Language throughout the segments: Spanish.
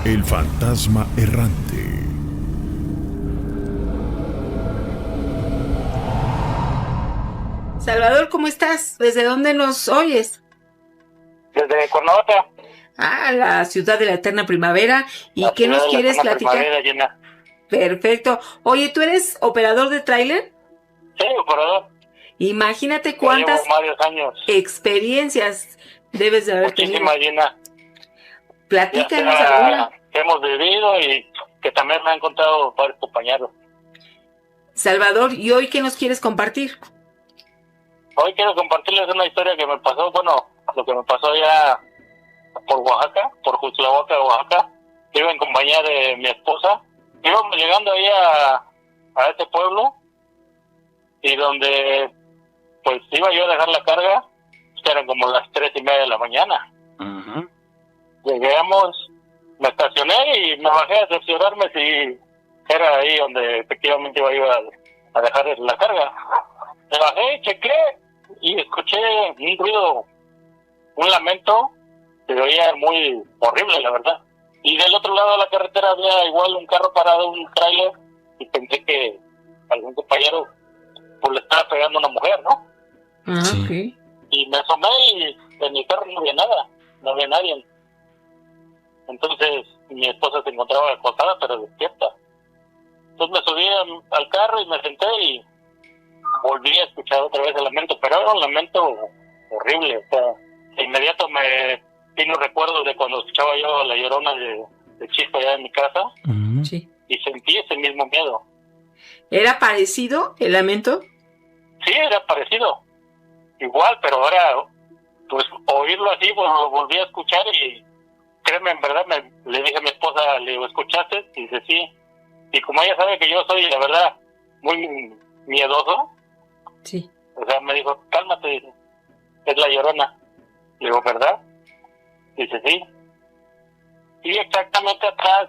El fantasma errante. Salvador, ¿cómo estás? ¿Desde dónde nos oyes? Desde Cuernavaca. Ah, la ciudad de la eterna primavera. ¿Y La qué ciudad nos de la quieres eterna platicar? primavera, Gina. Perfecto. Oye, ¿tú eres operador de tráiler? Sí, operador. Imagínate Ya cuántas llevo varios años. experiencias debes de haber tenido. Muchísimas, Gina. Ya Platícanos sea alguna. que hemos vivido y que también me han contado varios compañeros. Salvador, ¿y hoy qué nos quieres compartir? Hoy quiero compartirles una historia que me pasó, bueno, lo que me pasó allá por Oaxaca, por Juxtlahuaca, Oaxaca. Iba en compañía de mi esposa. Íbamos llegando ahí a este pueblo y donde pues iba yo a dejar la carga, que eran como las 3:30 de la mañana. Uh-huh. Llegamos, me estacioné y me bajé a cerciorarme si era ahí donde efectivamente iba yo a dejar la carga. Me bajé, chequé y escuché un ruido, un lamento que se oía muy horrible, la verdad. Y del otro lado de la carretera había igual un carro parado, un tráiler, y pensé que algún compañero pues le estaba pegando a una mujer, ¿no? Ah, Sí. ok. Y me asomé y en mi carro no había nada, no había nadie. Entonces mi esposa se encontraba acostada pero despierta. Entonces me subí al carro y me senté y volví a escuchar otra vez el lamento, pero era un lamento horrible. O sea, de inmediato me vino recuerdos de cuando escuchaba yo La Llorona de chico allá en mi casa Uh-huh. Sí. y sentí ese mismo miedo. ¿Era parecido el lamento? Sí, era parecido, igual, pero ahora pues oírlo así, pues lo volví a escuchar y créeme, en verdad, le dije a mi esposa, le digo, ¿escuchaste? Y dice, sí. Y como ella sabe que yo soy, la verdad, muy miedoso, Sí. o sea, me dijo, cálmate, dice, es La Llorona. Le digo, ¿verdad? Dice, sí. Y exactamente atrás,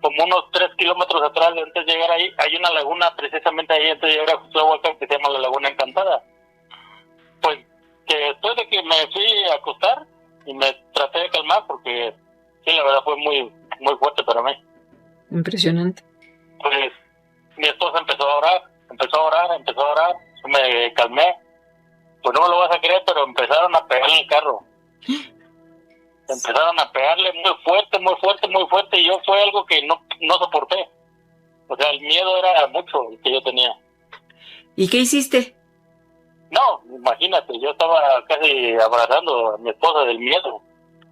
como unos 3 kilómetros atrás, antes de llegar ahí, hay una laguna, precisamente ahí antes de llegar a Juxtlahuaca, que se llama la Laguna Encantada. Pues, que después de que me fui a acostar, y me traté de calmar, porque sí, la verdad fue muy, muy fuerte para mí. Impresionante. Pues mi esposa empezó a orar, yo me calmé. Pues no me lo vas a creer, pero empezaron a pegarle el carro. Empezaron a pegarle muy fuerte, y yo fue algo que no soporté. O sea, el miedo era mucho el que yo tenía. ¿Y qué hiciste? No, imagínate, yo estaba casi abrazando a mi esposa del miedo.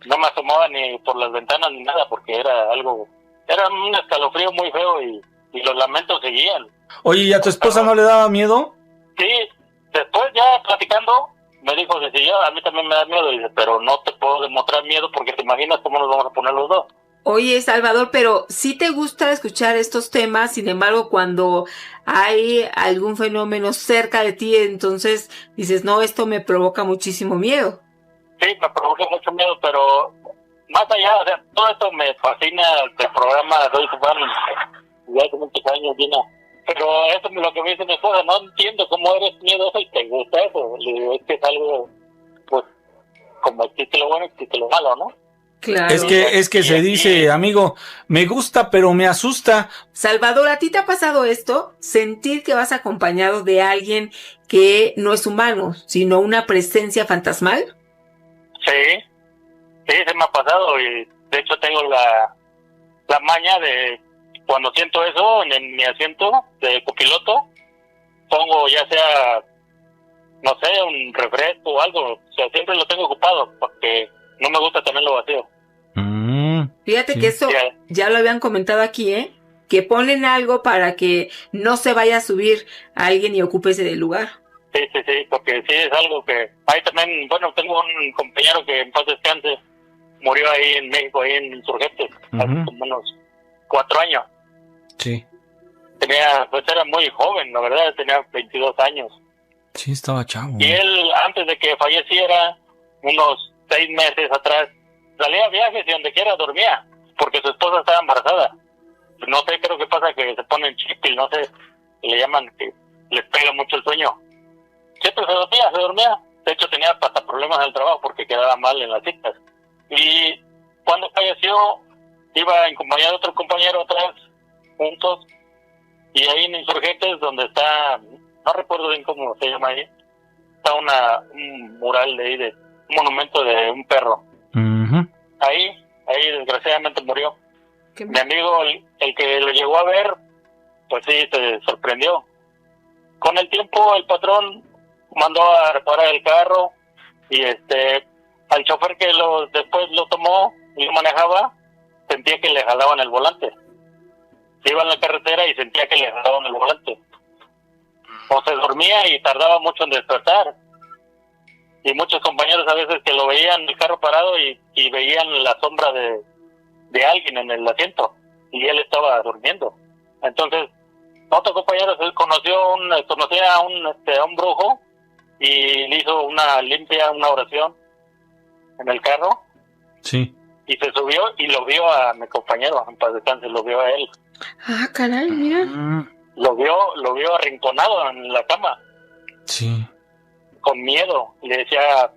No me asomaba ni por las ventanas ni nada, porque era un escalofrío muy feo y los lamentos seguían. Oye, ¿y a tu esposa no le daba miedo? Sí, después ya platicando, me dijo que sí, a mí también me da miedo, dice, pero no te puedo demostrar miedo porque te imaginas cómo nos vamos a poner los dos. Oye, Salvador, pero sí te gusta escuchar estos temas, sin embargo, cuando hay algún fenómeno cerca de ti, entonces dices, no, esto me provoca muchísimo miedo. Sí, me provocó mucho miedo, pero más allá, o sea, todo esto me fascina, el programa Soy tu fan, ya hace muchos años, Dina. Pero eso es lo que me dice mi esposa, no entiendo cómo eres miedoso y te gusta eso. Le digo, es que es algo, pues, como existe lo bueno, existe lo malo, ¿no? Claro. Es que se dice, amigo, me gusta, pero me asusta. Salvador, ¿a ti te ha pasado esto? Sentir que vas acompañado de alguien que no es humano, sino una presencia fantasmal. Sí, se me ha pasado y de hecho tengo la maña de cuando siento eso en mi asiento de copiloto, pongo ya sea, no sé, un refresco o algo, o sea, siempre lo tengo ocupado porque no me gusta tenerlo vacío. Fíjate Sí. que eso ya lo habían comentado aquí, ¿eh? Que ponen algo para que no se vaya a subir alguien y ocupe ese lugar. Sí, porque sí es algo que... Ahí también, bueno, tengo un compañero que en paz descanse, murió ahí en México, ahí en Insurgentes, hace como unos 4 años. Sí. Era muy joven, la verdad, tenía 22 años. Sí, estaba chavo. Y él, antes de que falleciera, unos 6 meses atrás, salía a viajes y donde quiera dormía, porque su esposa estaba embarazada. No sé, creo que pasa que se ponen chip y no sé, le llaman que les pega mucho el sueño. Siempre se dormía. De hecho, tenía hasta problemas en el trabajo porque quedaba mal en las citas. Y cuando falleció, iba en compañía de otro compañero atrás, juntos, y ahí en Insurgentes, donde está, no recuerdo bien cómo se llama ahí, está un mural de ahí, de un monumento de un perro. Ujú. Ahí desgraciadamente murió. ¿Qué Mi amigo, el que lo llegó a ver, pues sí, se sorprendió. Con el tiempo, el patrón mandó a reparar el carro y al chofer que después lo tomó y lo manejaba, sentía que le jalaban el volante. Iba en la carretera y sentía que le jalaban el volante. O se dormía y tardaba mucho en despertar. Y muchos compañeros a veces que lo veían el carro parado y veían la sombra de alguien en el asiento y él estaba durmiendo. Entonces otro compañero conocía a un brujo y le hizo una oración en el carro. Sí. Y se subió y lo vio a mi compañero, en paz descanse, lo vio a él. Ah, caray, mira. Lo vio arrinconado en la cama, Sí. con miedo. Y le decía,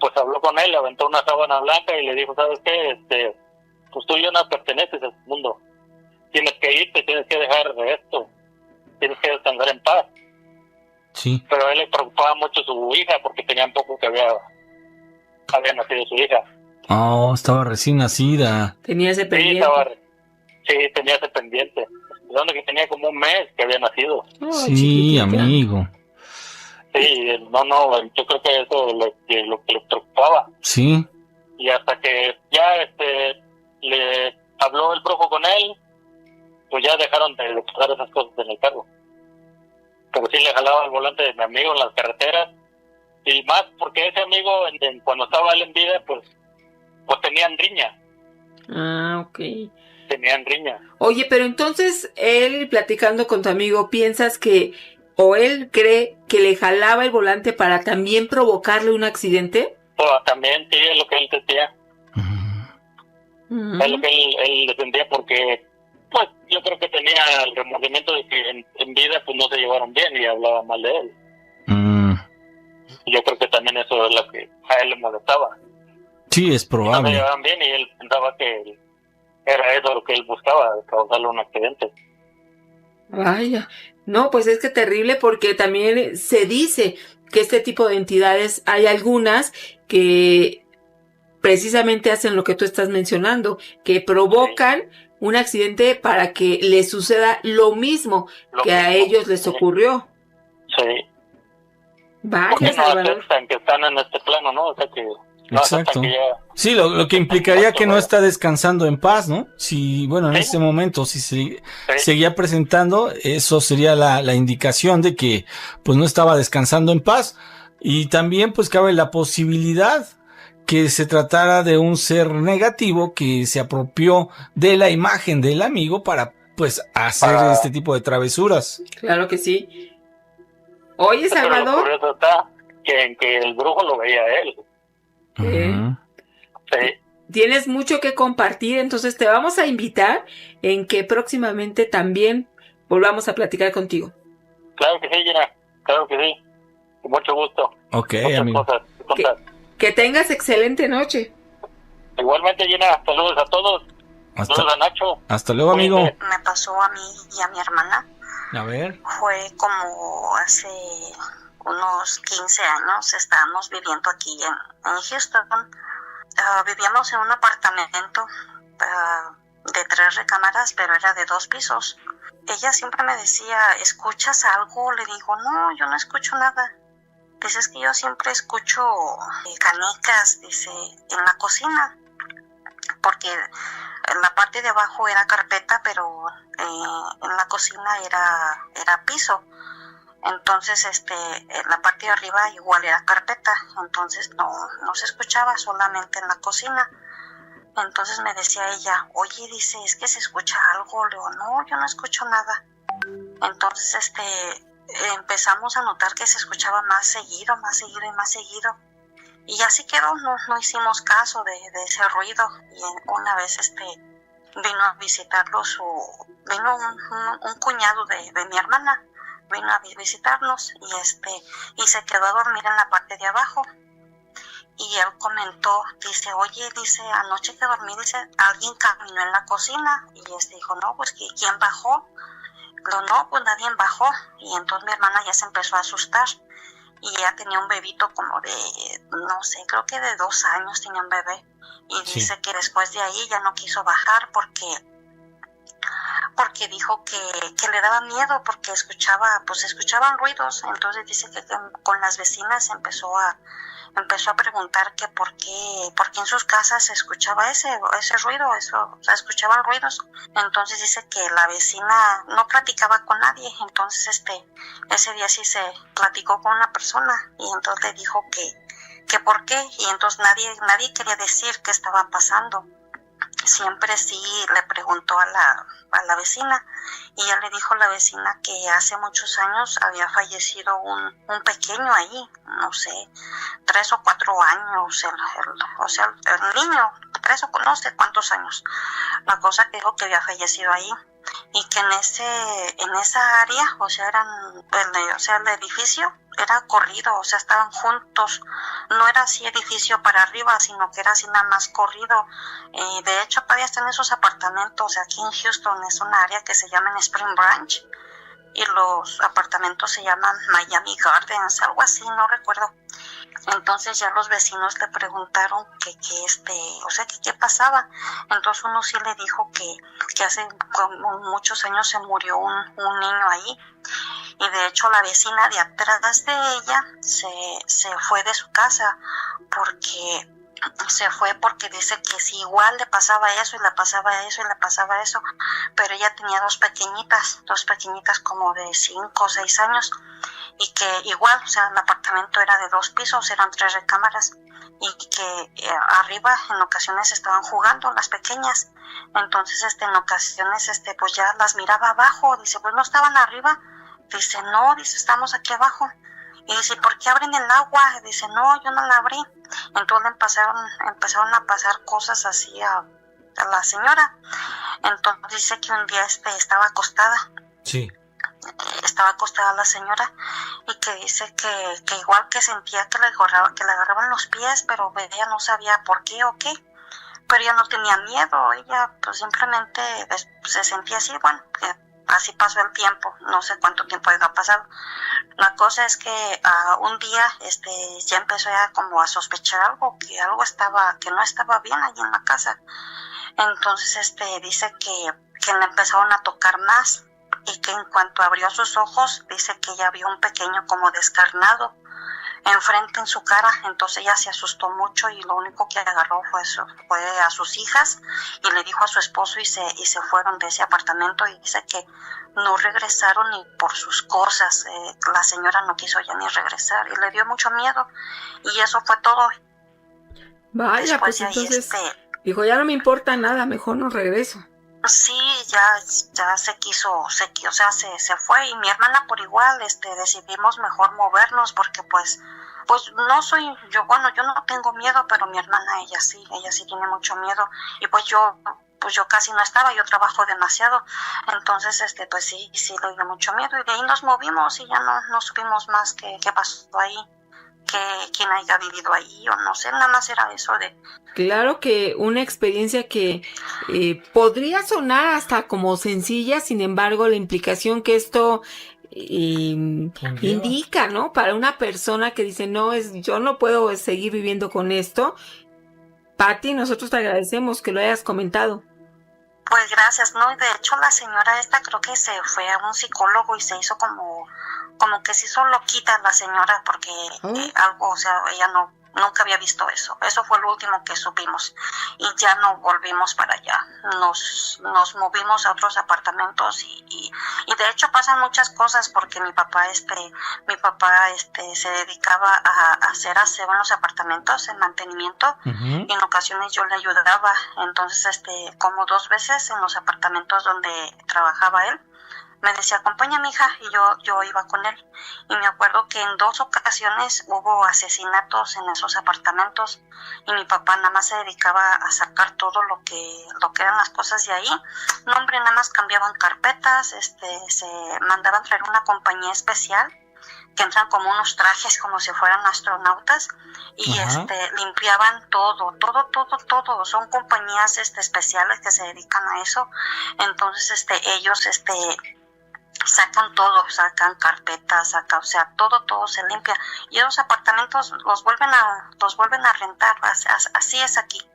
pues habló con él, le aventó una sábana blanca y le dijo, ¿sabes qué? Pues tú ya no perteneces a este mundo. Tienes que irte, tienes que dejar de esto. Tienes que descansar en paz. Sí. Pero a él le preocupaba mucho su hija, porque tenía poco que había nacido su hija. Oh, estaba recién nacida. Tenía ese pendiente. Tenía ese pendiente. Donde que tenía como un mes que había nacido. Oh, Sí, chiquitita. amigo. Sí, yo creo que eso es lo que le preocupaba. Sí. Y hasta que ya le habló el brujo con él, pues ya dejaron de pasar esas cosas en el carro. Pero sí le jalaba el volante de mi amigo en las carreteras, y más porque ese amigo cuando estaba él en vida, pues tenían riña. Ah, ok. Tenían riña. Oye, pero entonces él platicando con tu amigo, ¿piensas que o él cree que le jalaba el volante para también provocarle un accidente? Pues también sí, es lo que él decía. Ujú. Es lo que él defendía, porque pues yo creo que tenía el remordimiento de que en vida pues no se llevaron bien y hablaba mal de él. Y yo creo que también eso es lo que a él le molestaba. Sí, es No se probable. llevaban bien y él pensaba que era eso lo que él buscaba, causarle un accidente. Vaya. No, pues es que terrible, porque también se dice que este tipo de entidades, hay algunas que precisamente hacen lo que tú estás mencionando, que provocan un accidente para que les suceda lo mismo que a ellos les ocurrió. Sí. Vaya, Porque no Salvador. aceptan que están en este plano, ¿no? O sea que no Exacto. aceptan que ya... Sí, lo que implicaría que no está descansando en paz, ¿no? Si, bueno, en Sí. este momento, si se seguía presentando, eso sería la indicación de que, pues, no estaba descansando en paz. Y también, pues, cabe la posibilidad que se tratara de un ser negativo que se apropió de la imagen del amigo para, pues, hacer este tipo de travesuras. Claro que sí. Oye, Pero lo Salvador. curioso está que el brujo lo veía a él. Ujú. Sí. Tienes mucho que compartir, entonces te vamos a invitar en que próximamente también volvamos a platicar contigo. Claro que sí, Gina. Claro que sí. Con mucho gusto. Ok, Muchas amigo. cosas que contar. Que tengas excelente noche. Igualmente, Gina, saludos a todos. Saludos a Nacho. Hasta luego, amigo. Me pasó a mí y a mi hermana. A ver. Fue como hace unos 15 años. Estábamos viviendo aquí en Houston. Vivíamos en un apartamento de 3 recámaras, pero era de 2 pisos. Ella siempre me decía, ¿escuchas algo? Le digo, no, yo no escucho nada. Dice, es que yo siempre escucho canicas, dice, en la cocina. Porque en la parte de abajo era carpeta, pero en la cocina era piso. Entonces, en la parte de arriba igual era carpeta. Entonces no se escuchaba, solamente en la cocina. Entonces me decía ella, oye, dice, es que se escucha algo. Le digo, no, yo no escucho nada. Entonces, empezamos a notar que se escuchaba más seguido. Y así quedó, no hicimos caso de ese ruido. Y una vez vino a visitarlos, vino un cuñado de mi hermana, vino a visitarnos y se quedó a dormir en la parte de abajo. y él comentó, dice, oye, dice, anoche que dormí, dice, alguien caminó en la cocina, y dijo, no, pues, ¿quién bajó? No, pues nadie bajó, y entonces mi hermana ya se empezó a asustar, y ella tenía un bebito como de, no sé, creo que de 2 años tenía un bebé, y dice que después de ahí ya no quiso bajar porque dijo que le daba miedo porque escuchaban ruidos. Entonces dice que con las vecinas empezó a preguntar que por qué en sus casas se escuchaba ese ruido, escuchaban ruidos. Entonces dice que la vecina no platicaba con nadie, entonces ese día sí se platicó con una persona y entonces le dijo que por qué, y entonces nadie quería decir qué estaba pasando. Siempre sí le preguntó a la vecina, y ella le dijo a la vecina que hace muchos años había fallecido un pequeño ahí, no sé, 3 o 4 años, el niño, 3 o no sé cuántos años. La cosa que dijo que había fallecido ahí, y que en esa área, el edificio era corrido, estaban juntos, no era así edificio para arriba, sino que era así nada más corrido. De hecho, todavía están esos apartamentos aquí en Houston, es una área que se llama en Spring Branch, y los apartamentos se llaman Miami Gardens, algo así, no recuerdo. Entonces ya los vecinos le preguntaron que qué pasaba. Entonces uno sí le dijo que hace como muchos años se murió un niño ahí, y de hecho la vecina de atrás de ella se fue de su casa porque dice que si igual le pasaba eso y le pasaba eso y le pasaba eso, pero ella tenía dos pequeñitas como de 5 o 6 años, y que igual, el apartamento era de 2 pisos, eran 3 recámaras, y que arriba en ocasiones estaban jugando las pequeñas. Entonces en ocasiones pues ya las miraba abajo, dice, pues no estaban arriba, dice, no, dice, estamos aquí abajo. Y dice, ¿por qué abren el agua? Dice, no, yo no la abrí. Entonces empezaron a pasar cosas así a la señora. Entonces dice que un día estaba acostada. Sí. Estaba acostada la señora, y que dice que igual que sentía que le agarraban los pies, pero ella no sabía por qué o qué. Pero ella no tenía miedo, ella pues simplemente se sentía así, bueno, que así pasó el tiempo, no sé cuánto tiempo haya pasado. La cosa es que un día ya empezó ya como a sospechar algo, que no estaba bien allí en la casa. Entonces dice que le empezaron a tocar más, y que en cuanto abrió sus ojos, dice que ella vio un pequeño como descarnado enfrente en su cara. Entonces ella se asustó mucho, y lo único que agarró fue a sus hijas, y le dijo a su esposo, y se fueron de ese apartamento, y dice que no regresaron ni por sus cosas. La señora no quiso ya ni regresar, y le dio mucho miedo, y eso fue todo. Vaya, después pues entonces dijo, ya no me importa nada, mejor no regreso. Sí, ya se fue, y mi hermana por igual, decidimos mejor movernos, porque pues no soy, yo no tengo miedo, pero mi hermana, ella sí tiene mucho miedo, y pues yo casi no estaba, yo trabajo demasiado, entonces pues sí le dio mucho miedo, y de ahí nos movimos, y ya no supimos más qué pasó ahí, quién haya vivido ahí, o no sé, nada más era eso de... Claro que una experiencia que podría sonar hasta como sencilla, sin embargo, la implicación que esto indica, ¿no? Para una persona que dice, yo no puedo seguir viviendo con esto. Pati, nosotros te agradecemos que lo hayas comentado. Pues gracias, ¿no? Y de hecho la señora creo que se fue a un psicólogo, y se hizo como que se hizo loquita la señora, porque ella nunca había visto eso. Eso fue lo último que supimos, y ya no volvimos para allá. Nos movimos a otros apartamentos, y de hecho pasan muchas cosas, porque mi papá se dedicaba a hacer aseo en los apartamentos, en mantenimiento, y en ocasiones yo le ayudaba. Entonces como 2 veces en los apartamentos donde trabajaba él, me decía, acompáñame, hija, y yo iba con él. Y me acuerdo que en 2 ocasiones hubo asesinatos en esos apartamentos, y mi papá nada más se dedicaba a sacar todo lo que eran las cosas de ahí. No, hombre, nada más cambiaban carpetas, se mandaban traer una compañía especial que entran como unos trajes como si fueran astronautas y limpiaban todo. Son compañías especiales que se dedican a eso. Entonces ellos sacan todo, sacan carpetas, o sea, todo se limpia y los apartamentos los vuelven a rentar. Así es aquí.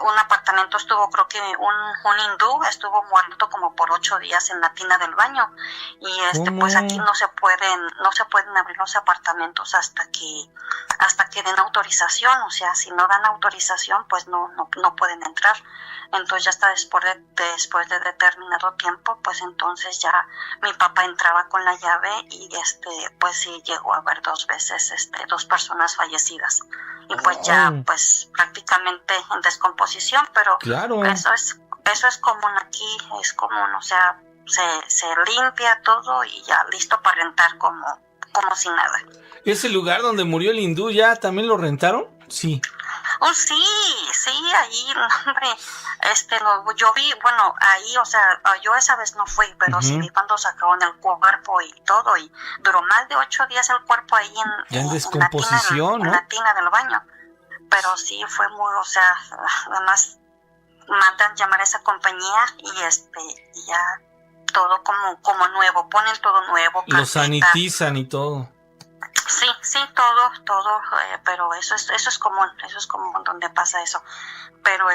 Un apartamento estuvo, creo que un hindú estuvo muerto como por 8 días en la tina del baño y pues aquí no se pueden abrir los apartamentos hasta que den autorización. O sea, si no dan autorización, pues no pueden entrar. Entonces ya hasta después de determinado tiempo, pues entonces ya mi papá entraba con la llave y pues sí llegó a haber 2 veces 2 personas fallecidas. Y pues ya pues prácticamente en descomposición, pero claro, eso es común aquí, es común, o sea, se limpia todo y ya listo para rentar como si nada. ¿Ese lugar donde murió el hindú ya también lo rentaron? Sí. Oh, sí, ahí, hombre, yo vi, bueno, ahí, o sea, yo esa vez no fui, pero sí vi cuando sacaron el cuerpo y todo, y duró más de 8 días el cuerpo ahí en descomposición, en la tina del baño, pero sí fue muy, o sea, además mandan llamar a esa compañía y y ya todo como nuevo, ponen todo nuevo, lo sanitizan y todo. Sí, todo, pero eso es común donde pasa eso. Pero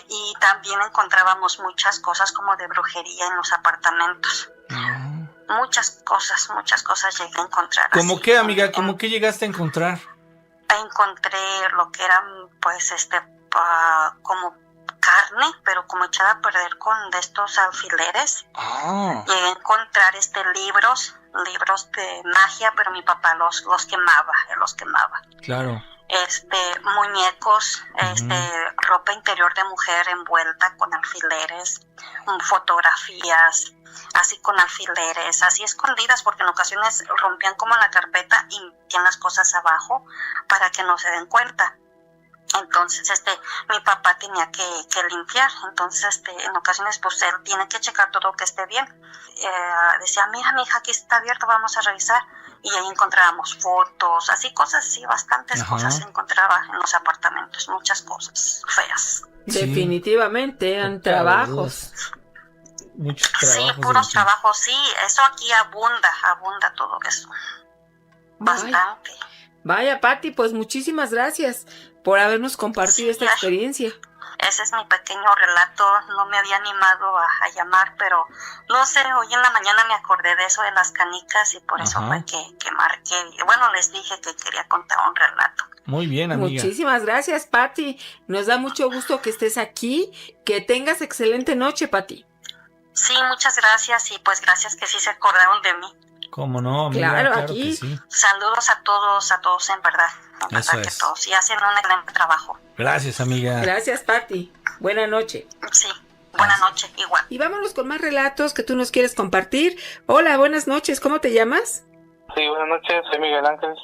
y también encontrábamos muchas cosas como de brujería en los apartamentos. Muchas cosas llegué a encontrar. ¿Cómo qué, amiga? ¿Cómo qué llegaste a encontrar? Encontré lo que eran, pues, como carne, pero como echada a perder con de estos alfileres. Llegué a encontrar libros de magia, pero mi papá los quemaba. Claro. Muñecos, ropa interior de mujer envuelta con alfileres, fotografías, así con alfileres, así escondidas, porque en ocasiones rompían como la carpeta y metían las cosas abajo para que no se den cuenta. Entonces, mi papá tenía que limpiar, entonces, en ocasiones, pues, él tiene que checar todo que esté bien. Decía, mira, mija, aquí está abierto, vamos a revisar. Y ahí encontrábamos fotos, así cosas, sí, bastantes cosas se encontraba en los apartamentos, muchas cosas feas. Sí. Definitivamente, eran trabajos. Muchos trabajos. Sí, puros trabajos, sí, eso aquí abunda todo eso. Bastante. Vaya, Pati, pues muchísimas gracias por habernos compartido esta experiencia. Ese es mi pequeño relato, no me había animado a llamar, pero no sé, hoy en la mañana me acordé de eso de las canicas y por eso fue que marqué. Bueno, les dije que quería contar un relato. Muy bien, amiga. Muchísimas gracias, Pati. Nos da mucho gusto que estés aquí. Que tengas excelente noche, Pati. Sí, muchas gracias y pues gracias que sí se acordaron de mí. ¿Cómo no, amiga? Claro, aquí. Que sí. Saludos a todos en verdad. Eso que es. todos y hacen un excelente trabajo. Gracias, amiga. Gracias, Pati. Buena noche. Sí, buena noche, igual. Y vámonos con más relatos que tú nos quieres compartir. Hola, buenas noches. ¿Cómo te llamas? Sí, buenas noches. Soy Miguel Ángel.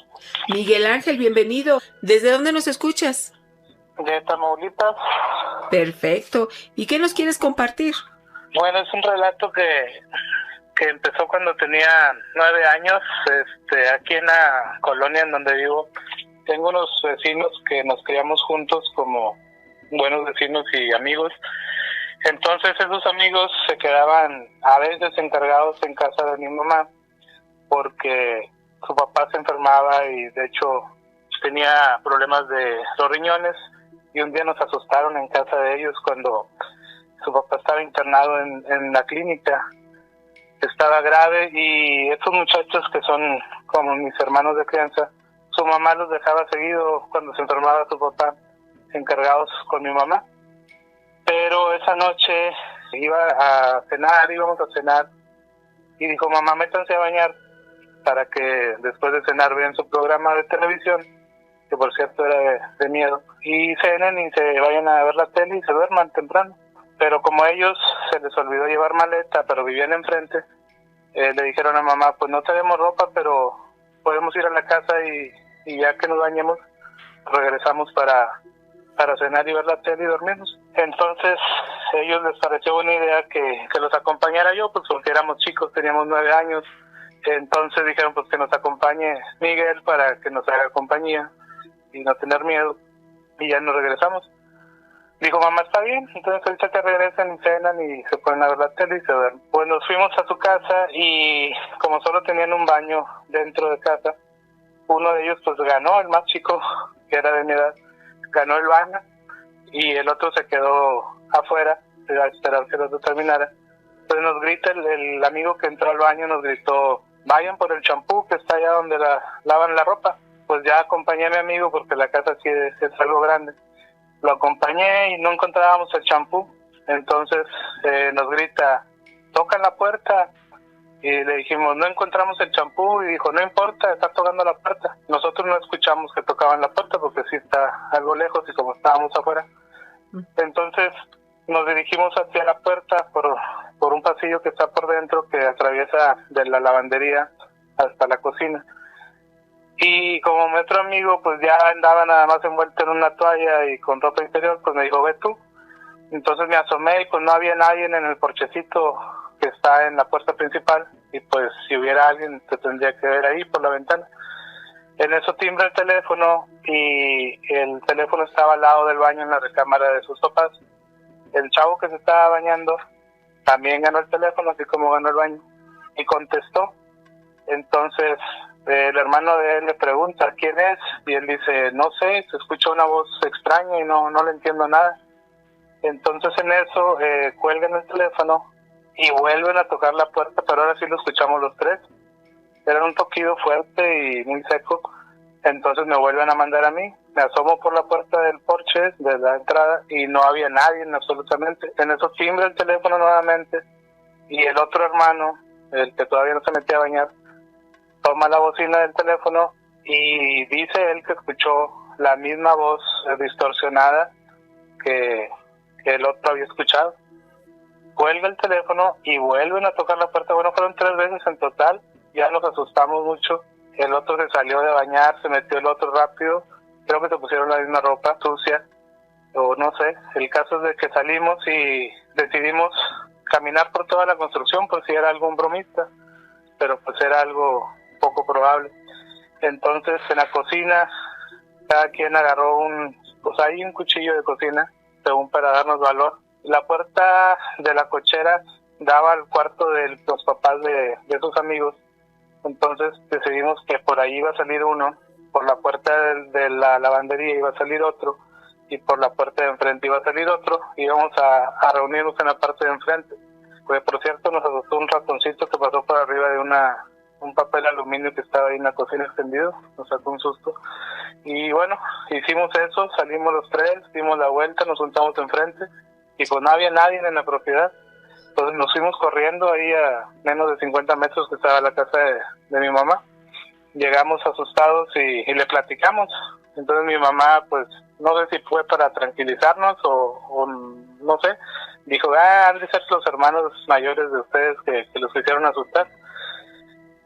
Miguel Ángel, bienvenido. ¿Desde dónde nos escuchas? De Tamaulipas. Perfecto. ¿Y qué nos quieres compartir? Bueno, es un relato que empezó cuando tenía 9 años, aquí en la colonia en donde vivo. Tengo unos vecinos que nos criamos juntos como buenos vecinos y amigos. Entonces esos amigos se quedaban a veces encargados en casa de mi mamá porque su papá se enfermaba y de hecho tenía problemas de los riñones, y un día nos asustaron en casa de ellos cuando su papá estaba internado en la clínica. Estaba grave y estos muchachos que son como mis hermanos de crianza, su mamá los dejaba seguido cuando se enfermaba su papá, encargados con mi mamá. Pero esa noche íbamos a cenar y dijo, mamá, métanse a bañar para que después de cenar vean su programa de televisión, que por cierto era de miedo, y cenen y se vayan a ver la tele y se duerman temprano. Pero como a ellos se les olvidó llevar maleta, pero vivían enfrente, le dijeron a mamá, pues no tenemos ropa, pero podemos ir a la casa y ya que nos bañemos, regresamos para cenar y ver la tele y dormirnos. Entonces, a ellos les pareció buena idea que los acompañara yo, pues porque éramos chicos, teníamos 9 años, Entonces dijeron pues que nos acompañe Miguel para que nos haga compañía y no tener miedo, y ya nos regresamos. Dijo, mamá, está bien, entonces ahorita que regresan y cenan y se ponen a ver la tele y se duermen. Pues nos fuimos a su casa y como solo tenían un baño dentro de casa, uno de ellos pues ganó, el más chico, que era de mi edad, ganó el baño y el otro se quedó afuera a esperar que el otro terminara. Entonces nos grita el amigo que entró al baño, nos gritó, vayan por el champú que está allá donde lavan la ropa. Pues ya acompañé a mi amigo porque la casa sí es algo grande. Lo acompañé y no encontrábamos el champú. Entonces nos grita, tocan la puerta. Y le dijimos, no encontramos el champú. Y dijo, no importa, está tocando la puerta. Nosotros no escuchamos que tocaban la puerta porque sí está algo lejos y como estábamos afuera. Entonces nos dirigimos hacia la puerta por un pasillo que está por dentro que atraviesa de la lavandería hasta la cocina. Y como mi otro amigo pues ya andaba nada más envuelto en una toalla y con ropa interior, pues me dijo, ve tú. Entonces me asomé y pues no había nadie en el porchecito que está en la puerta principal, y pues si hubiera alguien se tendría que ver ahí por la ventana. En eso timbre el teléfono y el teléfono estaba al lado del baño en la recámara de sus papás. El chavo que se estaba bañando también ganó el teléfono, así como ganó el baño, y contestó. Entonces el hermano de él le pregunta quién es, y él dice, no sé, se escucha una voz extraña y no le entiendo nada. Entonces en eso cuelgan el teléfono y vuelven a tocar la puerta, pero ahora sí lo escuchamos los tres. Era un toquido fuerte y muy seco. Entonces me vuelven a mandar a mí. Me asomo por la puerta del porche de la entrada y no había nadie absolutamente. En eso timbre el teléfono nuevamente y el otro hermano, el que todavía no se metía a bañar, toma la bocina del teléfono y dice él que escuchó la misma voz distorsionada que el otro había escuchado. Cuelga el teléfono y vuelven a tocar la puerta. Bueno, fueron 3 veces en total. Ya nos asustamos mucho. El otro se salió de bañar, se metió el otro rápido. Creo que se pusieron la misma ropa sucia, o no sé. El caso es de que salimos y decidimos caminar por toda la construcción por si era algún bromista, pero pues era algo poco probable. Entonces en la cocina cada quien agarró un cuchillo de cocina, según para darnos valor. La puerta de la cochera daba al cuarto de los papás de sus amigos. Entonces decidimos que por ahí iba a salir uno, por la puerta de la lavandería iba a salir otro, y por la puerta de enfrente iba a salir otro. Íbamos a reunirnos en la parte de enfrente. Pues por cierto nos asustó un ratoncito que pasó por arriba de un papel aluminio que estaba ahí en la cocina extendido. Nos sacó un susto. Y bueno, hicimos eso, salimos los tres, dimos la vuelta, nos juntamos enfrente y pues no había nadie en la propiedad. Entonces nos fuimos corriendo ahí a menos de 50 metros que estaba la casa de mi mamá. Llegamos asustados y le platicamos. Entonces mi mamá, pues no sé si fue para tranquilizarnos o no sé, dijo, han de ser los hermanos mayores de ustedes que los quisieron asustar.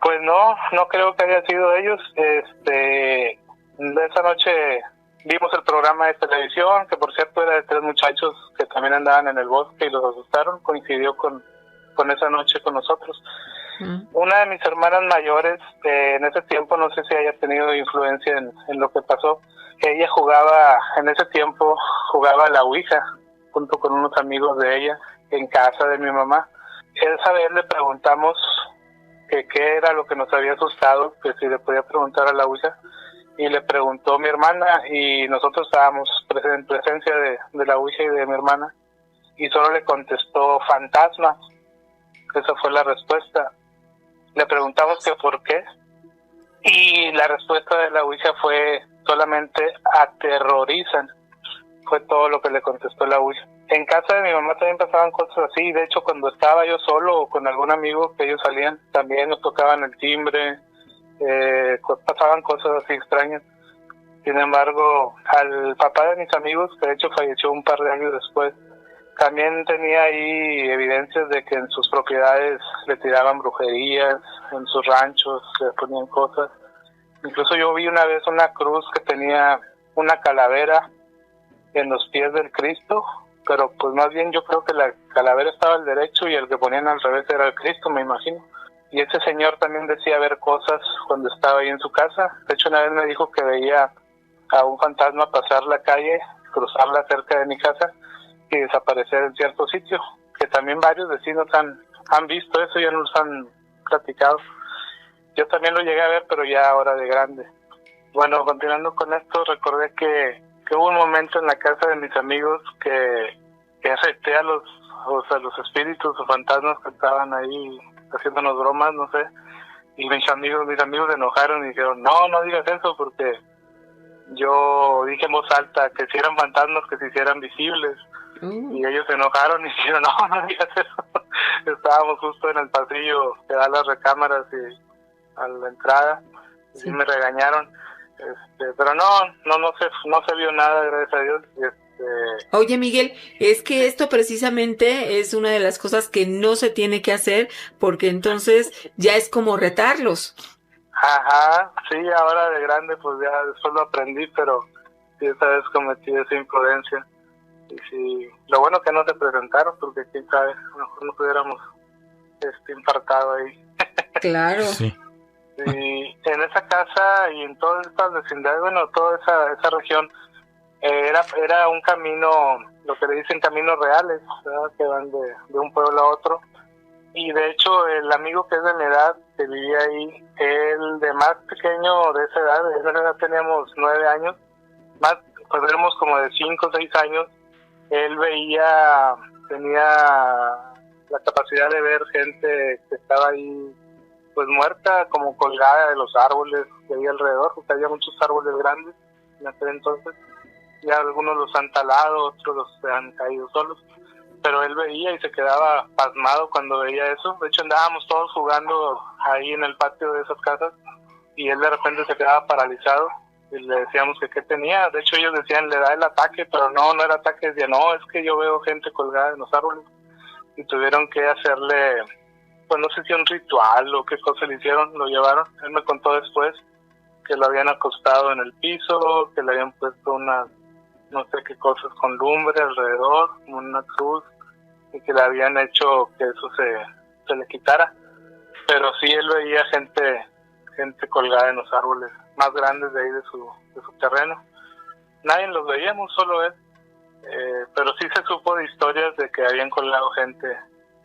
Pues no creo que haya sido ellos. Esa noche vimos el programa de televisión, que por cierto era de 3 muchachos que también andaban en el bosque y los asustaron. Coincidió con esa noche con nosotros. Una de mis hermanas mayores, en ese tiempo, no sé si haya tenido influencia en lo que pasó, ella en ese tiempo jugaba a la Ouija, junto con unos amigos de ella, en casa de mi mamá. Esa vez le preguntamos que qué era lo que nos había asustado, que si le podía preguntar a la Ouija, y le preguntó mi hermana, y nosotros estábamos en presencia de la Ouija y de mi hermana, y solo le contestó fantasma. Esa fue la respuesta. Le preguntamos que por qué, y la respuesta de la Ouija fue solamente aterrorizan. Fue todo lo que le contestó la Ouija. En casa de mi mamá también pasaban cosas así. De hecho, cuando estaba yo solo o con algún amigo que ellos salían, también nos tocaban el timbre, pasaban cosas así extrañas. Sin embargo, al papá de mis amigos, que de hecho falleció un par de años después, también tenía ahí evidencias de que en sus propiedades le tiraban brujerías, en sus ranchos le ponían cosas. Incluso yo vi una vez una cruz que tenía una calavera en los pies del Cristo, pero pues más bien yo creo que la calavera estaba al derecho y el que ponían al revés era el Cristo, me imagino. Y ese señor también decía ver cosas cuando estaba ahí en su casa. De hecho, una vez me dijo que veía a un fantasma pasar la calle, cruzarla cerca de mi casa y desaparecer en cierto sitio, que también varios vecinos han visto eso, ya nos han platicado. Yo también lo llegué a ver, pero ya ahora de grande. Bueno, continuando con esto, recordé que hubo un momento en la casa de mis amigos que acepté a los espíritus o fantasmas que estaban ahí haciéndonos bromas, no sé, y mis amigos se enojaron y dijeron, no digas eso, porque yo dije en voz alta que si eran fantasmas que se hicieran visibles. Y ellos se enojaron y dijeron, no digas eso. Estábamos justo en el pasillo que da las recámaras y a la entrada, y me regañaron, pero no se vio nada, gracias a Dios. Oye, Miguel, es que esto precisamente es una de las cosas que no se tiene que hacer, porque entonces ya es como retarlos. Ajá, sí, ahora de grande pues ya después lo aprendí, pero sí, esta vez cometí esa imprudencia. Y sí, lo bueno que no se presentaron, porque quién sabe, a lo mejor nos hubiéramos infartado ahí. Claro. Sí. Y en esa casa y en todas estas vecindades, bueno, toda esa región, era un camino, lo que le dicen caminos reales, ¿verdad? Que van de un pueblo a otro. Y de hecho, el amigo que es de mi edad, que vivía ahí, él de más pequeño de esa edad teníamos 9 años, más, pues éramos como de 5 o 6 años. Él tenía la capacidad de ver gente que estaba ahí pues muerta, como colgada de los árboles que había alrededor, porque había muchos árboles grandes en aquel entonces. Ya algunos los han talado, otros los han caído solos, pero él veía y se quedaba pasmado cuando veía eso. De hecho, andábamos todos jugando ahí en el patio de esas casas y él de repente se quedaba paralizado. Y le decíamos que qué tenía. De hecho, ellos decían, le da el ataque, pero no era ataque. Decían, no, es que yo veo gente colgada en los árboles. Y tuvieron que hacerle, pues no sé si un ritual o qué cosa le hicieron, lo llevaron. Él me contó después que lo habían acostado en el piso, que le habían puesto unas, no sé qué cosas con lumbre alrededor, como una cruz, y que le habían hecho que eso se le quitara. Pero sí, él veía gente colgada en los árboles más grandes de ahí de su terreno. Nadie los veíamos, solo él. Pero sí se supo de historias de que habían colgado gente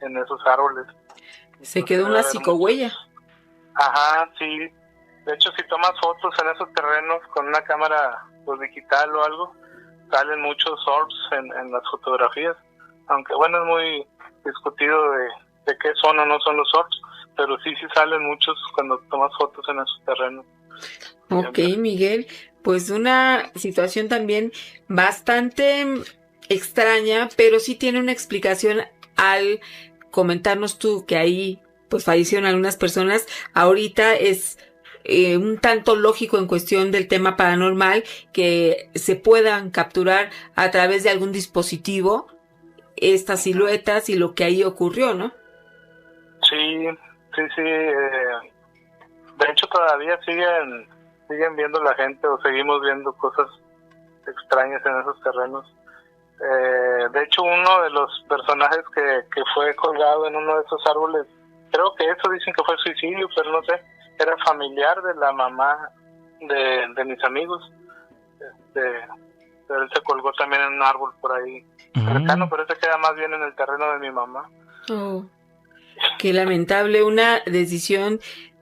en esos árboles. Se quedó una psicohuella. Ajá, sí. De hecho, si tomas fotos en esos terrenos con una cámara pues, digital o algo, salen muchos orbs en las fotografías. Aunque bueno, es muy discutido de qué son o no son los orbs, pero sí salen muchos cuando tomas fotos en esos terrenos. Ok, Miguel, pues una situación también bastante extraña, pero sí tiene una explicación al comentarnos tú que ahí pues fallecieron algunas personas. Ahorita es un tanto lógico en cuestión del tema paranormal que se puedan capturar a través de algún dispositivo estas siluetas y lo que ahí ocurrió, ¿no? Sí. De hecho, todavía siguen viendo la gente o seguimos viendo cosas extrañas en esos terrenos. De hecho, uno de los personajes que fue colgado en uno de esos árboles, creo que eso dicen que fue suicidio, pero no sé, era familiar de la mamá de mis amigos. Pero él se colgó también en un árbol por ahí cercano, pero ese queda más bien en el terreno de mi mamá. Oh, qué lamentable, una decisión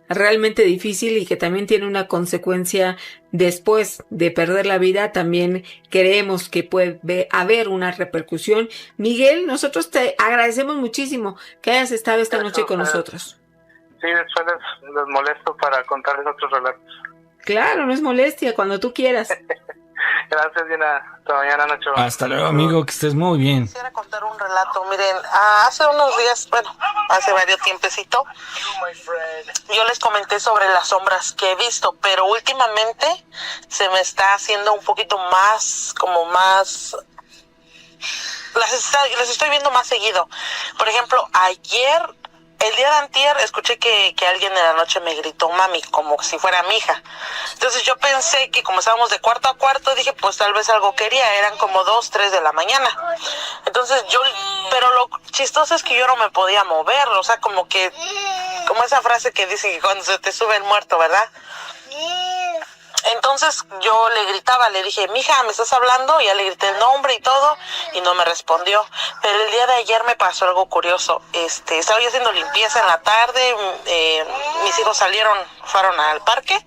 realmente difícil y que también tiene una consecuencia después de perder la vida. También creemos que puede haber una repercusión. Miguel, nosotros te agradecemos muchísimo que hayas estado esta noche con nosotros. Sí, después les molesto para contarles otros relatos. Claro, no es molestia, cuando tú quieras. Gracias, Diana. Hasta mañana, Nacho. Hasta luego, amigo, que estés muy bien. Quisiera contar un relato. Miren, hace unos días, hace varios tiempecito, yo les comenté sobre las sombras que he visto, pero últimamente se me está haciendo un poquito más, las estoy viendo más seguido. Por ejemplo, el día de antier escuché que alguien en la noche me gritó mami, como si fuera mi hija. Entonces yo pensé que como estábamos de cuarto a cuarto, dije pues tal vez algo quería, eran como 2, 3 de la mañana. Entonces pero lo chistoso es que yo no me podía mover, o sea, como que como esa frase que dicen que cuando se te sube el muerto, ¿verdad? Entonces yo le gritaba, le dije, mija, ¿me estás hablando? Ya le grité el nombre y todo, y no me respondió. Pero el día de ayer me pasó algo curioso. Estaba yo haciendo limpieza en la tarde, mis hijos fueron al parque,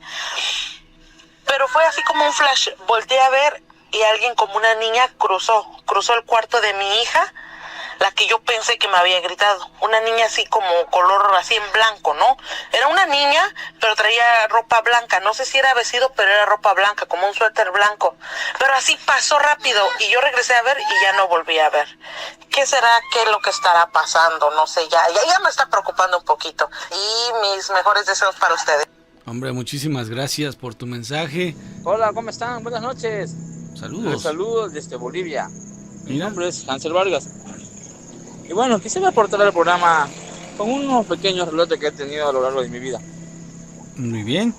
pero fue así como un flash. Volteé a ver y alguien, como una niña, cruzó el cuarto de mi hija, la que yo pensé que me había gritado. Una niña así como color así en blanco, ¿no? Era una niña, pero traía ropa blanca. No sé si era vestido, pero era ropa blanca, como un suéter blanco. Pero así pasó rápido y yo regresé a ver y ya no volví a ver. ¿Qué será? ¿Qué es lo que estará pasando? No sé, ya me está preocupando un poquito. Y mis mejores deseos para ustedes. Hombre, muchísimas gracias por tu mensaje. Hola, ¿cómo están? Buenas noches. Saludos. Saludos desde Bolivia. Mi Mira. nombre es Hansel Vargas. Y bueno, quisiera aportar al programa con unos pequeños relatos que he tenido a lo largo de mi vida. Muy bien.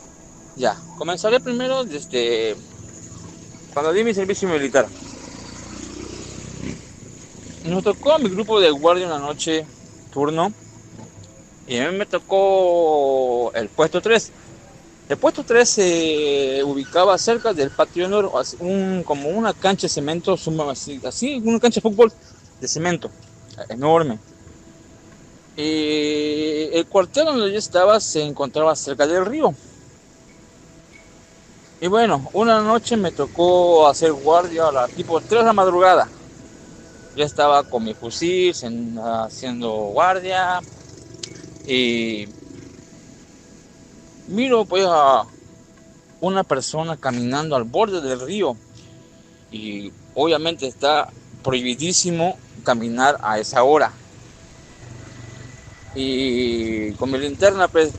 Ya, comenzaré primero desde cuando di mi servicio militar. Nos tocó a mi grupo de guardia una noche, turno, y a mí me tocó el puesto 3. El puesto 3 se ubicaba cerca del patio honor, como una cancha de cemento, así una cancha de fútbol de cemento, enorme. Y el cuartel donde yo estaba se encontraba cerca del río. Y bueno, una noche me tocó hacer guardia a las tipo 3 de la madrugada. Yo estaba con mi fusil haciendo guardia y miro pues a una persona caminando al borde del río y obviamente está prohibidísimo caminar a esa hora. Y con mi linterna pues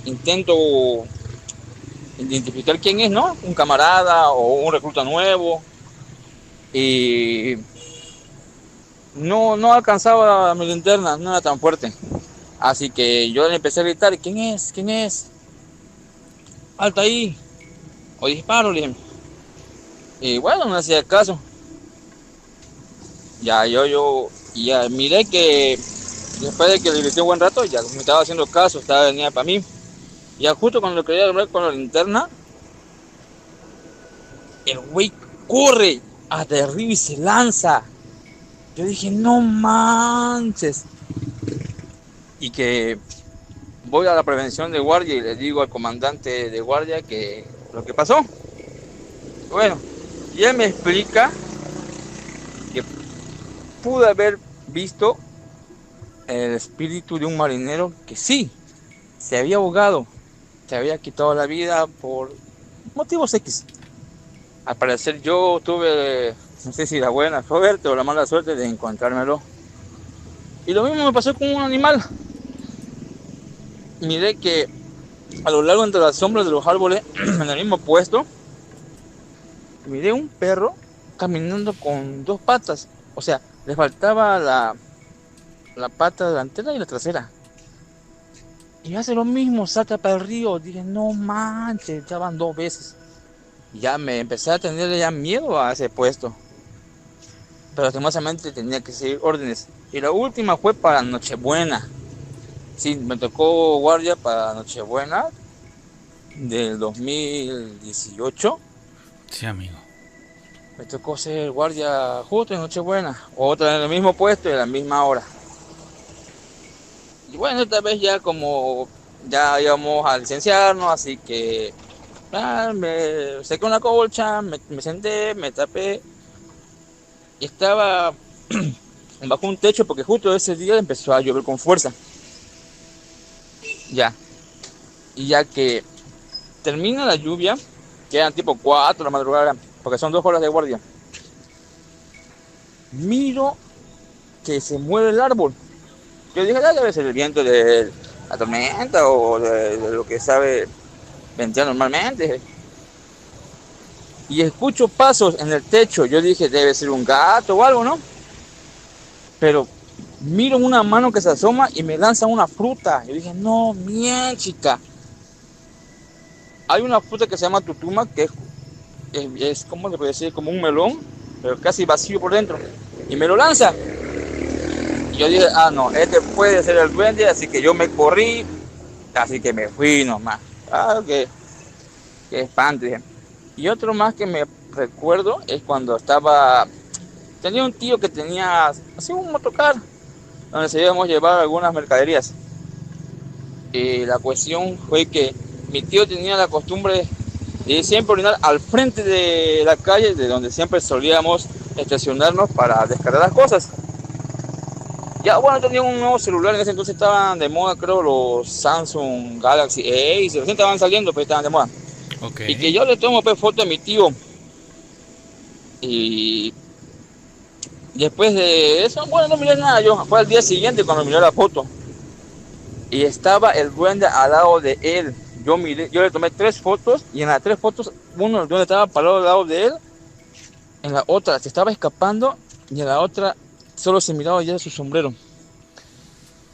intento identificar quién es, ¿no? Un camarada o un recluta nuevo. Y no alcanzaba mi linterna, no era tan fuerte. Así que yo le empecé a gritar, ¿quién es? ¿Quién es? Alta ahí. O disparo, le dije. Y bueno, no hacía caso. Ya yo miré que después de que le grité un buen rato, ya me estaba haciendo caso, venía para mí. Ya justo cuando quería hablar con la linterna, el güey corre hasta arriba y se lanza. Yo dije, no manches. Y que voy a la prevención de guardia y le digo al comandante de guardia que lo que pasó. Bueno, y él me explica que pude haber visto el espíritu de un marinero que sí, se había ahogado, se había quitado la vida por motivos X. Al parecer yo tuve, no sé si la buena suerte o la mala suerte de encontrármelo. Y lo mismo me pasó con un animal. Miré que a lo largo entre las sombras de los árboles, en el mismo puesto, miré un perro caminando con 2 patas. O sea, le faltaba la pata delantera y la trasera. Y hace lo mismo, salta para el río. Dije, no manches, ya van 2 veces. Y ya me empecé a tener ya miedo a ese puesto. Pero lastimosamente tenía que seguir órdenes. Y la última fue para Nochebuena. Sí, me tocó guardia para Nochebuena del 2018. Sí, amigo. Me tocó ser guardia justo en Nochebuena. Otra en el mismo puesto y a la misma hora. Y bueno, esta vez ya como ya íbamos a licenciarnos, así que me saqué una colcha, me senté, me tapé. Y estaba bajo un techo porque justo ese día empezó a llover con fuerza. Ya. Y ya que termina la lluvia, quedan tipo 4 de la madrugada, porque son 2 horas de guardia. Miro que se mueve el árbol. Yo dije, debe ser el viento de la tormenta o de lo que sabe ventear normalmente. Y escucho pasos en el techo. Yo dije, debe ser un gato o algo, ¿no? Pero miro una mano que se asoma y me lanza una fruta. Yo dije, no, bien, chica. Hay una fruta que se llama tutuma, que es ¿cómo le puedo decir? Como un melón, pero casi vacío por dentro. Y me lo lanza. Y yo dije, no, este puede ser el duende, así que yo me corrí Así que me fui nomás. Ah, qué espanto, dije. Y otro más que me recuerdo es cuando tenía un tío que tenía así un motocar, donde se íbamos a llevar algunas mercaderías. Y la cuestión fue que mi tío tenía la costumbre de siempre orinar al frente de la calle, de donde siempre solíamos estacionarnos para descargar las cosas. Ya, bueno, tenía un nuevo celular, en ese entonces estaban de moda, creo, los Samsung Galaxy Ace, recién estaban saliendo, pero estaban de moda. Okay. Y que yo le tomo foto a mi tío. Y después de eso, bueno, no miré nada, yo fue al día siguiente cuando miré la foto. Y estaba el duende al lado de él. Yo le tomé 3 fotos, y en las 3 fotos, uno el duende estaba parado al lado de él, en la otra se estaba escapando, y en la otra solo se miraba ya su sombrero.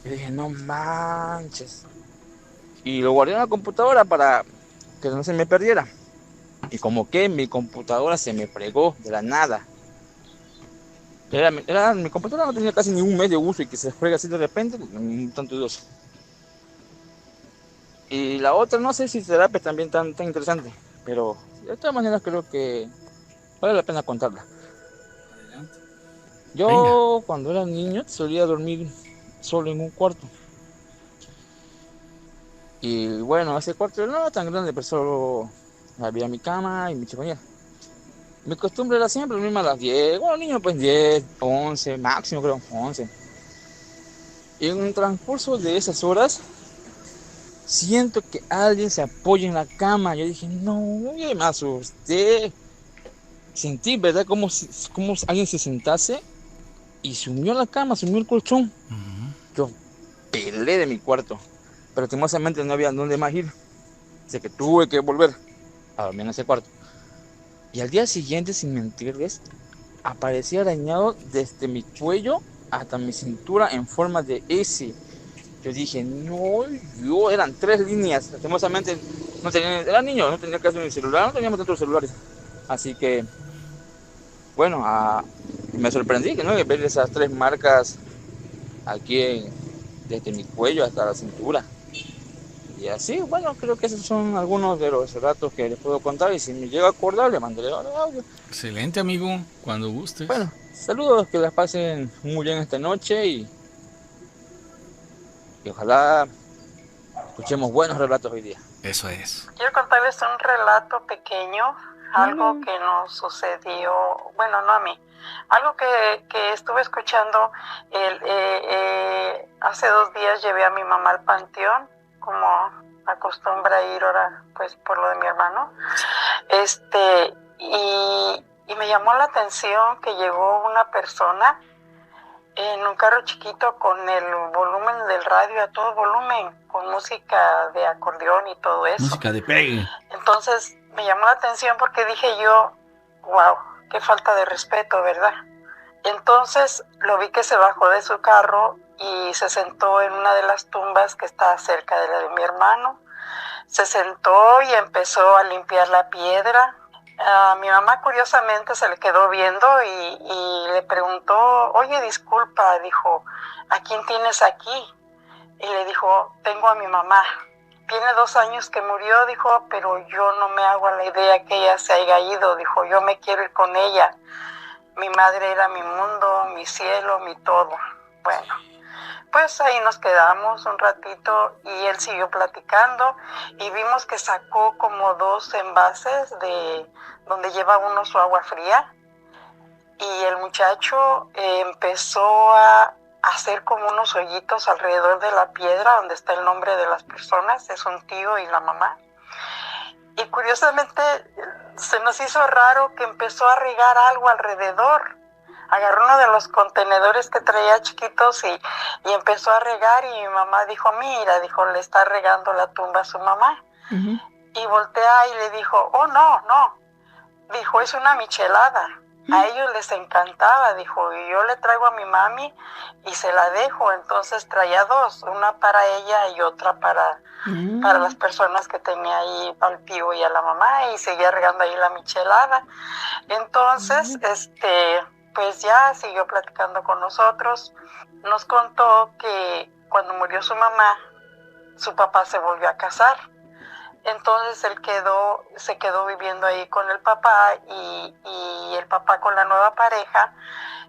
Y dije, no manches. Y lo guardé en la computadora para que no se me perdiera. Y como que mi computadora se me fregó de la nada. Mi computadora no tenía casi ni un mes de uso y que se frega así de repente, un tanto dudoso. Y la otra no sé si será pues, también tan interesante, pero de todas maneras creo que vale la pena contarla. Adelante. Yo cuando era niño solía dormir solo en un cuarto. Y bueno, ese cuarto no era tan grande, pero solo había mi cama y mi chimenea. Mi costumbre era siempre la misma a las 10. Bueno, niños pues 10, 11, máximo creo, 11. Y en el transcurso de esas horas, siento que alguien se apoya en la cama. Yo dije, no, yo me asusté. Sentí, ¿verdad? Como alguien se sentase y se unió a la cama, se unió al colchón. Yo pelé de mi cuarto, pero lastimosamente no había dónde más ir. Así que tuve que volver a dormir en ese cuarto. Y al día siguiente, sin mentirles, aparecía arañado desde mi cuello hasta mi cintura en forma de S. Yo dije, no, eran 3 líneas. Lastimosamente, era niño, no tenía casi ni celular, no teníamos tantos celulares. Así que, bueno, me sorprendí que no ver esas 3 marcas aquí desde mi cuello hasta la cintura. Y así, bueno, creo que esos son algunos de los relatos que les puedo contar. Y si me llega a acordar, le mandaré audio. Excelente, amigo, cuando gustes. Bueno, saludos, que las pasen muy bien esta noche y ojalá escuchemos buenos relatos hoy día. Eso es. Quiero contarles un relato pequeño, algo que nos sucedió, bueno, no a mí, algo que estuve escuchando. Hace 2 días llevé a mi mamá al panteón, como acostumbra ir ahora, pues por lo de mi hermano. Y me llamó la atención que llegó una persona en un carro chiquito con el volumen del radio a todo volumen, con música de acordeón y todo eso. Música de pegue. Entonces me llamó la atención porque dije yo, wow, qué falta de respeto, ¿verdad? Entonces lo vi que se bajó de su carro y se sentó en una de las tumbas que está cerca de la de mi hermano. Se sentó y empezó a limpiar la piedra. A mi mamá curiosamente se le quedó viendo y le preguntó, oye, disculpa, dijo, ¿a quién tienes aquí? Y le dijo, tengo a mi mamá. Tiene 2 años que murió, dijo, pero yo no me hago a la idea que ella se haya ido, dijo, yo me quiero ir con ella. Mi madre era mi mundo, mi cielo, mi todo. Bueno, pues ahí nos quedamos un ratito y él siguió platicando y vimos que sacó como 2 envases de donde lleva uno su agua fría y el muchacho empezó a hacer como unos hoyitos alrededor de la piedra donde está el nombre de las personas, es un tío y la mamá. Y curiosamente se nos hizo raro que empezó a regar algo alrededor. Agarró uno de los contenedores que traía chiquitos y empezó a regar y mi mamá dijo, mira, dijo, le está regando la tumba a su mamá. Uh-huh. Y voltea y le dijo, oh, no, dijo, es una michelada. A ellos les encantaba, dijo, y yo le traigo a mi mami y se la dejo. Entonces traía 2, una para ella y otra para las personas que tenía ahí al tío y a la mamá, y seguía regando ahí la michelada. Entonces, pues ya siguió platicando con nosotros. Nos contó que cuando murió su mamá, su papá se volvió a casar. Entonces él se quedó viviendo ahí con el papá y el papá con la nueva pareja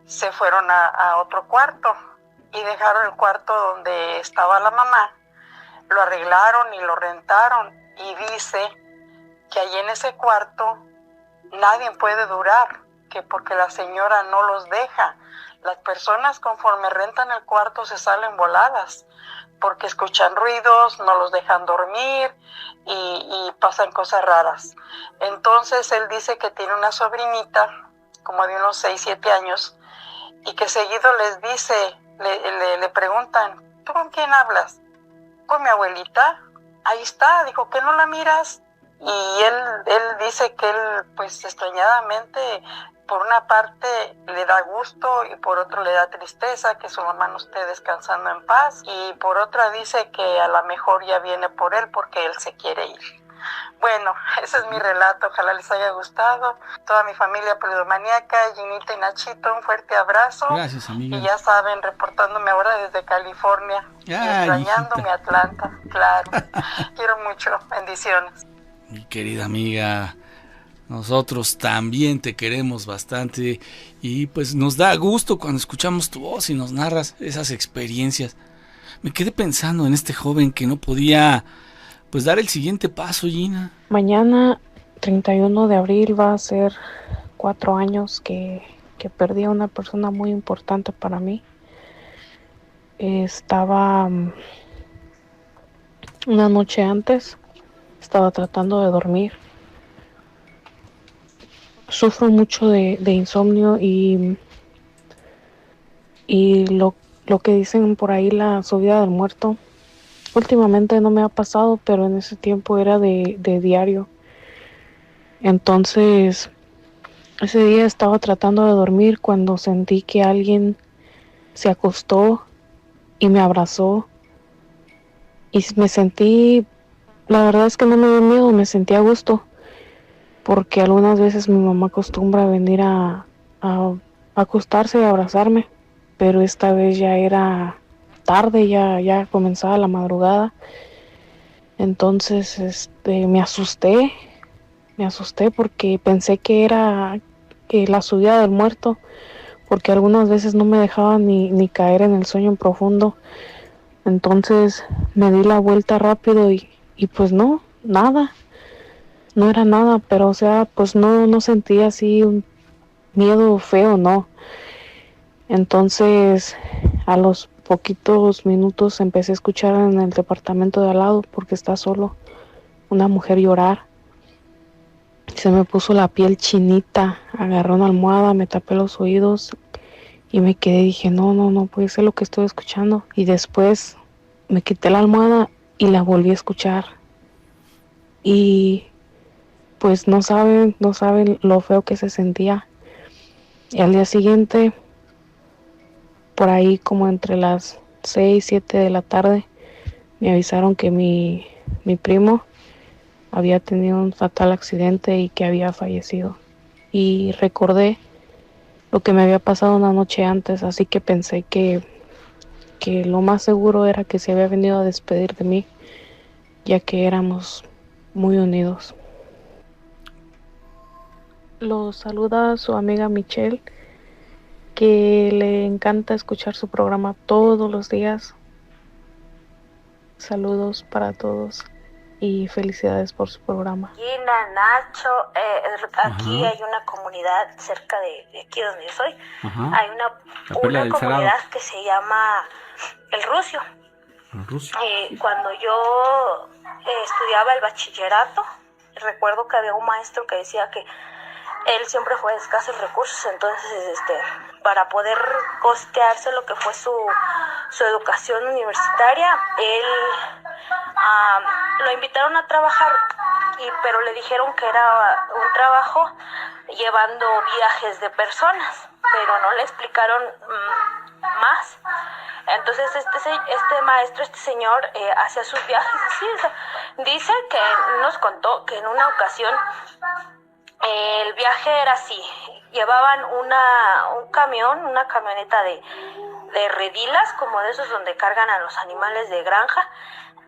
se fueron a otro cuarto y dejaron el cuarto donde estaba la mamá. Lo arreglaron y lo rentaron y dice que allí en ese cuarto nadie puede durar, que porque la señora no los deja. Las personas conforme rentan el cuarto se salen voladas porque escuchan ruidos, no los dejan dormir y pasan cosas raras. Entonces él dice que tiene una sobrinita como de unos 6, 7 años y que seguido les dice, le preguntan, ¿tú con quién hablas? Con mi abuelita. Ahí está, dijo, ¿que no la miras? Y él dice que él, pues extrañadamente, por una parte le da gusto y por otro le da tristeza que su mamá no esté descansando en paz, y por otra dice que a lo mejor ya viene por él porque él se quiere ir. Bueno, ese es mi relato, ojalá les haya gustado. Toda mi familia polidomaníaca, Ginita y Nachito, un fuerte abrazo. Gracias, amiga. Y ya saben, reportándome ahora desde California, y extrañando mi Atlanta, claro. Quiero mucho, bendiciones. Mi querida amiga, nosotros también te queremos bastante y pues nos da gusto cuando escuchamos tu voz y nos narras esas experiencias. Me quedé pensando en este joven que no podía pues dar el siguiente paso, Gina. Mañana, 31 de abril, va a ser 4 años que perdí a una persona muy importante para mí. Estaba una noche antes, estaba tratando de dormir. Sufro mucho de insomnio y lo que dicen por ahí, la subida del muerto. Últimamente no me ha pasado, pero en ese tiempo era de diario. Entonces, ese día estaba tratando de dormir cuando sentí que alguien se acostó y me abrazó. Y me sentí, la verdad es que no me dio miedo, me sentí a gusto. Porque algunas veces mi mamá acostumbra a venir a acostarse y abrazarme. Pero esta vez ya era tarde, ya comenzaba la madrugada. Entonces me asusté porque pensé que era la subida del muerto, porque algunas veces no me dejaba ni caer en el sueño profundo. Entonces me di la vuelta rápido y pues no, nada, no era nada, pero o sea, pues no sentía así un miedo feo, no. Entonces a los poquitos minutos empecé a escuchar en el departamento de al lado, porque está solo, una mujer llorar. Se me puso la piel chinita, agarré una almohada, me tapé los oídos y me quedé, dije, no puede ser lo que estoy escuchando. Y después me quité la almohada y la volví a escuchar. Y pues no saben lo feo que se sentía. Y al día siguiente, por ahí como entre las 6, 7 de la tarde, me avisaron que mi primo había tenido un fatal accidente y que había fallecido. Y recordé lo que me había pasado una noche antes, así que pensé que lo más seguro era que se había venido a despedir de mí, ya que éramos muy unidos. Los saluda su amiga Michelle, que le encanta escuchar su programa todos los días. Saludos para todos y felicidades por su programa. Gina, Nacho, aquí hay una comunidad cerca de aquí donde yo soy. Hay una comunidad que se llama El Rucio. Cuando yo estudiaba el bachillerato, recuerdo que había un maestro que decía que él siempre fue de escasos recursos, entonces para poder costearse lo que fue su educación universitaria, él lo invitaron a trabajar, pero le dijeron que era un trabajo llevando viajes de personas, pero no le explicaron más. Entonces este maestro, este señor, hacía sus viajes así. O sea, dice que nos contó que en una ocasión el viaje era así: llevaban un camión, una camioneta de redilas, como de esos donde cargan a los animales de granja,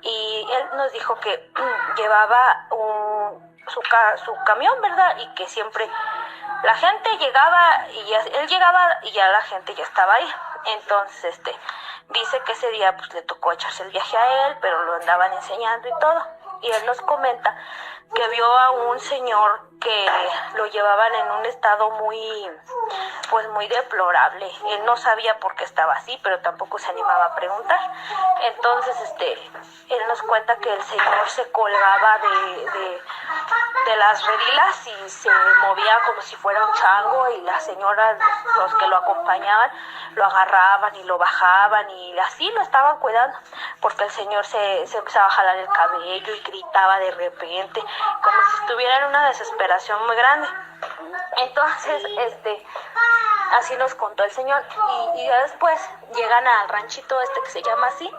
y él nos dijo que llevaba su camión, ¿verdad? Y que siempre la gente llegaba y él llegaba y ya la gente ya estaba ahí. Entonces, dice que ese día pues le tocó echarse el viaje a él, pero lo andaban enseñando y todo. Y él nos comenta que vio a un señor que lo llevaban en un estado muy deplorable. Él no sabía por qué estaba así, pero tampoco se animaba a preguntar. Entonces, él nos cuenta que el señor se colgaba de las redilas y se movía como si fuera un chango, y las señoras, los que lo acompañaban, lo agarraban y lo bajaban y así lo estaban cuidando, porque el señor se empezaba a jalar el cabello y gritaba de repente, como si estuviera en una desesperación muy grande. Entonces, así nos contó el señor, y ya después llegan al ranchito que se llama así,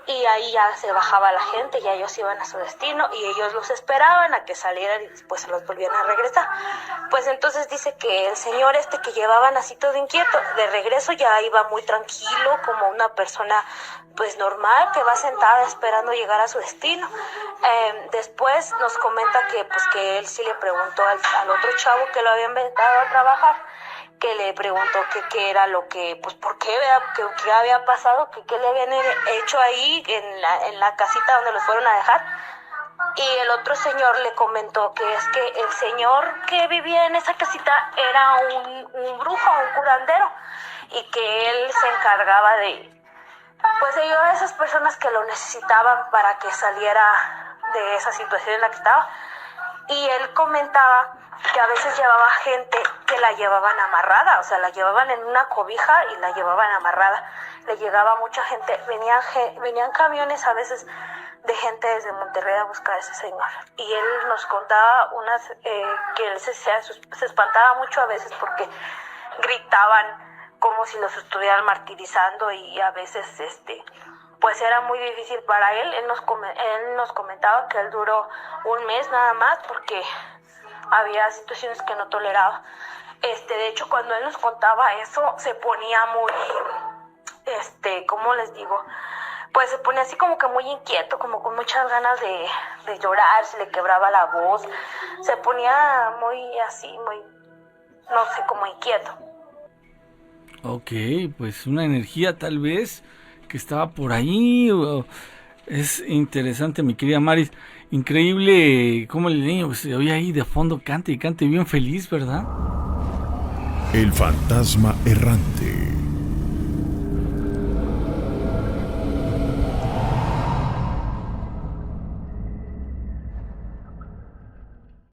y ahí ya se bajaba la gente, ya ellos iban a su destino y ellos los esperaban a que salieran y después se los volvían a regresar. Pues entonces dice que el señor que llevaban así todo inquieto, de regreso ya iba muy tranquilo, como una persona pues normal que va sentada esperando llegar a su destino. Después nos comenta que él sí le preguntó al otro chavo que lo había invitado a trabajar, que le preguntó qué era lo que, pues por qué había pasado, qué le habían hecho ahí en la casita donde los fueron a dejar. Y el otro señor le comentó que es que el señor que vivía en esa casita era un brujo, un curandero, y que él se encargaba de ayudar a esas personas que lo necesitaban para que saliera de esa situación en la que estaba. Y él comentaba que a veces llevaba gente que la llevaban amarrada, o sea, la llevaban en una cobija y la llevaban amarrada. Le llegaba mucha gente, venían camiones a veces de gente desde Monterrey a buscar a ese señor. Y él nos contaba que él se espantaba mucho a veces porque gritaban como si los estuvieran martirizando, y a veces pues era muy difícil para él. Él nos comentaba que él duró un mes nada más porque había situaciones que no toleraba. De hecho, cuando él nos contaba eso, se ponía muy, ¿cómo les digo? Pues se ponía así como que muy inquieto, como con muchas ganas de llorar, se le quebraba la voz, se ponía muy así, muy, no sé, como inquieto. Ok, pues una energía tal vez que estaba por ahí. Es interesante, mi querida Maris. Increíble cómo el niño se oía ahí de fondo, cante y cante bien feliz, ¿verdad? El fantasma errante.